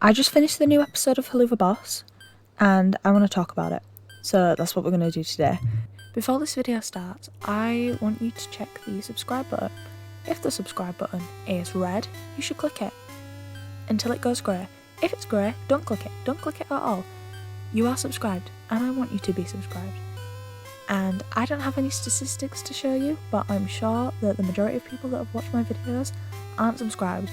I just finished the new episode of Helluva Boss and I want to talk about it. So that's what we're going to do today. Before this video starts, I want you to check the subscribe button. If the subscribe button is red, you should click it until it goes grey. If it's grey, don't click it. Don't click it at all. You are subscribed and I want you to be subscribed. And I don't have any statistics to show you, but I'm sure that the majority of people that have watched my videos aren't subscribed.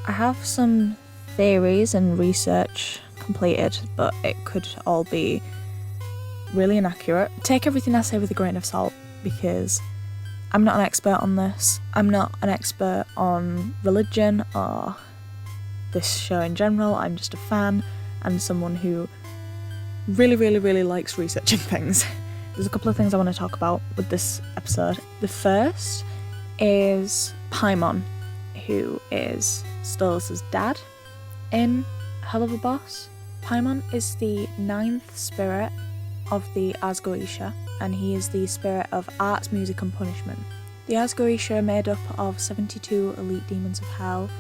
I have some theories and research completed, but it could all be really inaccurate. Take everything I say with a grain of salt, because I'm not an expert on this. I'm not an expert on religion or this show in general. I'm just a fan and someone who really likes researching things. There's a couple of things I want to talk about with this episode. The first is Paimon, who is Stolas' dad in Helluva Boss. Paimon is the 9th spirit of the Ars Goetia, and he is the spirit of arts, music and punishment. The Ars Goetia are made up of 72 elite demons of hell,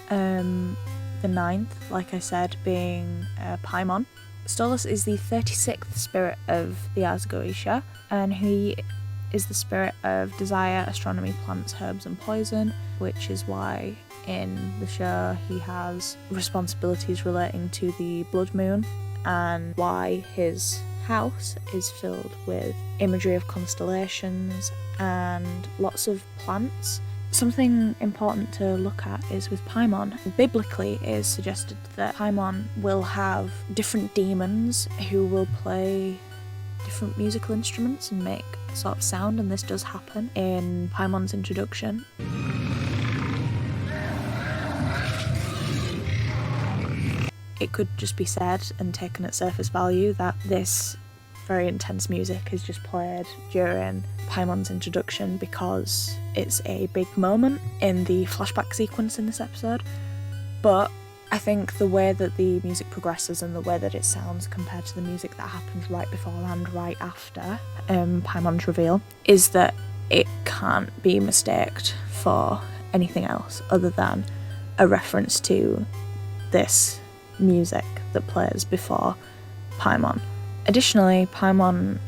the 9th, like I said, being Paimon. Stolas is the 36th spirit of the Ars Goetia, and he is the spirit of desire, astronomy, plants, herbs and poison, which is why in the show he has responsibilities relating to the blood moon, and why his house is filled with imagery of constellations and lots of plants. Something important to look at is with Paimon. Biblically, it is suggested that Paimon will have different demons who will play different musical instruments and make sort of sound, and this does happen in Paimon's introduction. It could just be said and taken at surface value that this very intense music is just played during Paimon's introduction because it's a big moment in the flashback sequence in this episode. But I think the way that the music progresses and the way that it sounds compared to the music that happens right before and right after Paimon's reveal is that it can't be mistaked for anything else other than a reference to this music that plays before Paimon. Additionally, Paimon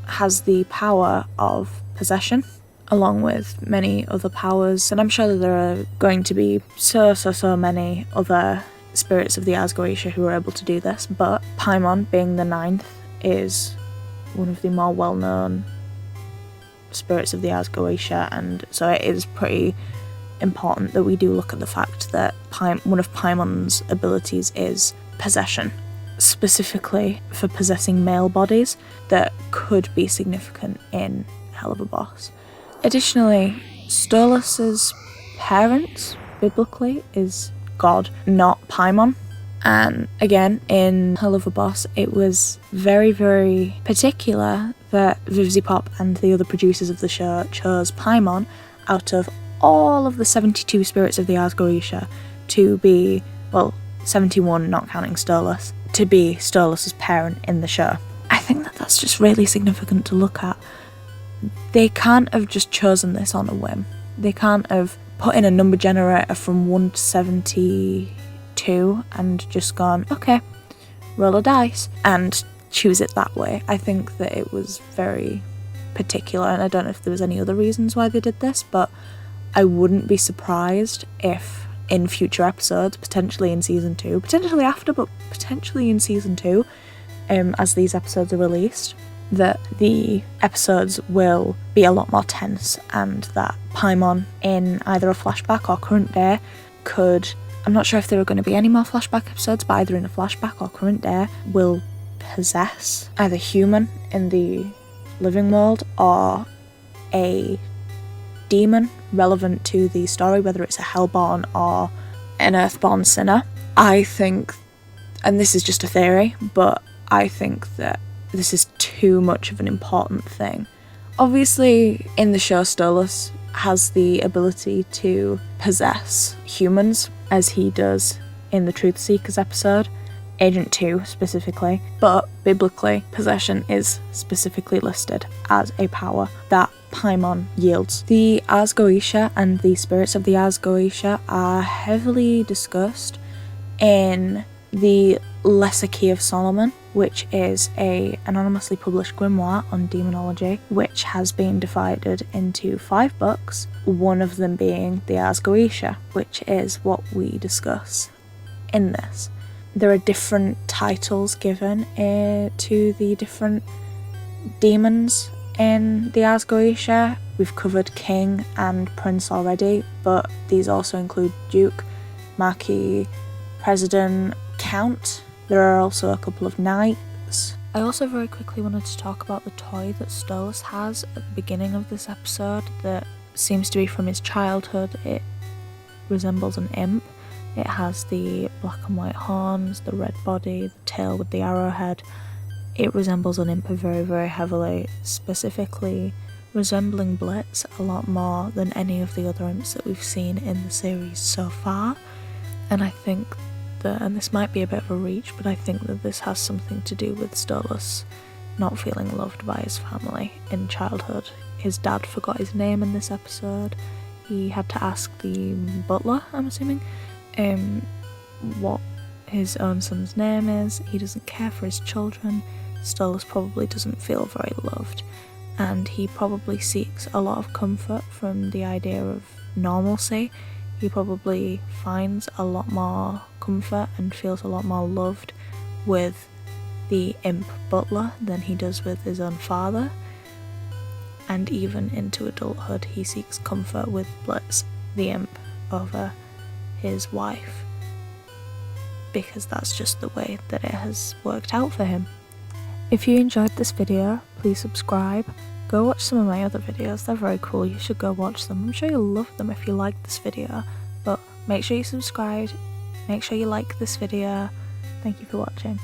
has the power of possession, along with many other powers, and I'm sure that there are going to be so many other spirits of the Ars Goetia who are able to do this, but Paimon, being the 9th, is one of the more well-known spirits of the Ars Goetia, and so it is pretty important that we do look at the fact that one of Paimon's abilities is possession, specifically for possessing male bodies that could be significant in Helluva Boss. Additionally, Stolas' parents, biblically, is God, not Paimon. And again, in Helluva Boss, it was very particular that Vivzipop and the other producers of the show chose Paimon out of all of the 72 spirits of the Ars Goetia to be, well, 71 not counting Stolas, to be Stolas' parent in the show. I think that that's just really significant to look at. They can't have just chosen this on a whim. They can't have put in a number generator from 1 to 72 and just gone, okay, roll a dice and choose it that way. I think that it was very particular, and I don't know if there was any other reasons why they did this, but I wouldn't be surprised if in future episodes, potentially in season 2, potentially after, but potentially in season 2, as these episodes are released, that the episodes will be a lot more tense, and that Paimon in either a flashback or current day could, I'm not sure if there are going to be any more flashback episodes, but either in a flashback or current day will possess either human in the living world or a demon relevant to the story, whether it's a hellborn or an earthborn sinner. I think, and this is just a theory, but I think that this is too much of an important thing. Obviously, in the show, Stolas has the ability to possess humans, as he does in the Truth Seekers episode, Agent 2 specifically, but biblically, possession is specifically listed as a power that Paimon yields. The Ars Goetia and the spirits of the Ars Goetia are heavily discussed in the Lesser Key of Solomon, which is a anonymously published grimoire on demonology, which has been divided into 5 books, one of them being the Ars Goetia, which is what we discuss in this. There are different titles given to the different demons in the Ars Goetia. We've covered King and Prince already, but these also include Duke, Marquis, President, Count. There are also a couple of knights. I also very quickly wanted to talk about the toy that Stolas has at the beginning of this episode that seems to be from his childhood. It resembles an imp. It has the black and white horns, the red body, the tail with the arrowhead. It resembles an imp very, very heavily, specifically resembling Blitz a lot more than any of the other imps that we've seen in the series so far. And I think that, and this might be a bit of a reach, but I think that this has something to do with Stolas not feeling loved by his family in childhood. His dad forgot his name in this episode. He had to ask the butler, I'm assuming, what his own son's name is. He doesn't care for his children. Stolas probably doesn't feel very loved, and he probably seeks a lot of comfort from the idea of normalcy. He probably finds a lot more comfort and feels a lot more loved with the imp butler than he does with his own father. And even into adulthood, he seeks comfort with Blitz, the imp, over his wife, because that's just the way that it has worked out for him. If you enjoyed this video, please subscribe. Go watch some of my other videos, they're very cool, you should go watch them. I'm sure you'll love them if you liked this video, but make sure you subscribe, make sure you like this video. Thank you for watching.